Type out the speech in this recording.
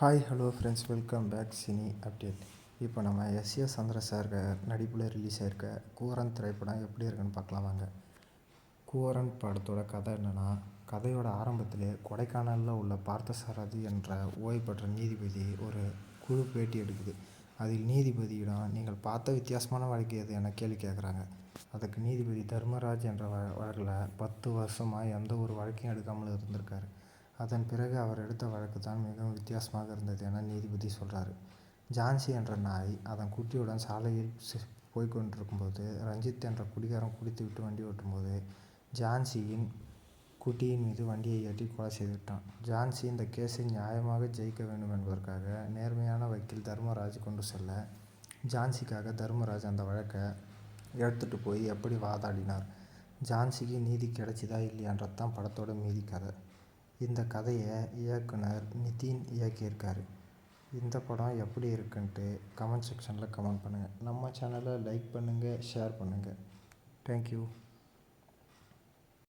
Hi hello friends, welcome back cine update. இப்போ நம்ம S Chandra sir நடிப்பில் ரிலீஸ் ஆகிருக்க கூரன் திரைப்படம் எப்படி இருக்குன்னு பார்க்கலாம் வாங்க. கூரன் படத்தோட கதை என்னென்னா, கதையோட ஆரம்பத்திலே கொடைக்கானலில் உள்ள பார்த்தசாரதி என்ற ஓய்வு பெற்ற நீதிபதி ஒரு குழு பேட்டி எடுக்குது. அதில் நீதிபதியிடம் நீங்கள் பார்த்த வித்தியாசமான வழக்கு எது என கேள்வி கேட்குறாங்க. அதுக்கு நீதிபதி தர்மராஜ் என்ற வழக்கில் 10 வருஷமாக எந்த ஒரு வழக்கையும் எடுக்காமல் இருந்திருக்காரு. அதன் பிறகு அவர் எடுத்த வழக்கு தான் மிகவும் வித்தியாசமாக இருந்தது என நீதிபதி சொல்கிறார். ஜான்சி என்ற நாய் அதன் குட்டியுடன் சாலையில் போய்கொண்டிருக்கும்போது ரஞ்சித் என்ற குடிகாரன் குடித்துவிட்டு வண்டி ஓட்டும்போது ஜான்சியின் குட்டியின் மீது வண்டியை ஏற்றி கொலை செய்துவிட்டான். ஜான்சி இந்த கேஸை நியாயமாக ஜெயிக்க வேண்டும் என்பதற்காக நேர்மையான வக்கீல் தர்மராஜ் கொண்டு செல்ல, ஜான்சிக்காக தர்மராஜ் அந்த வழக்கை எடுத்துகிட்டு போய் எப்படி வாதாடினார், ஜான்சிக்கு நீதி கிடைச்சிதா இல்லையான்றது தான் படத்தோட மீதி கதை. இந்த கதையை இயக்குனர் நிதின் இயக்கியிருக்காரு. இந்த படம் எப்படி இருக்குன்ட்டு கமெண்ட் செக்ஷனில் கமெண்ட் பண்ணுங்கள். நம்ம சேனலை லைக் பண்ணுங்கள், ஷேர் பண்ணுங்கள். தேங்க்யூ.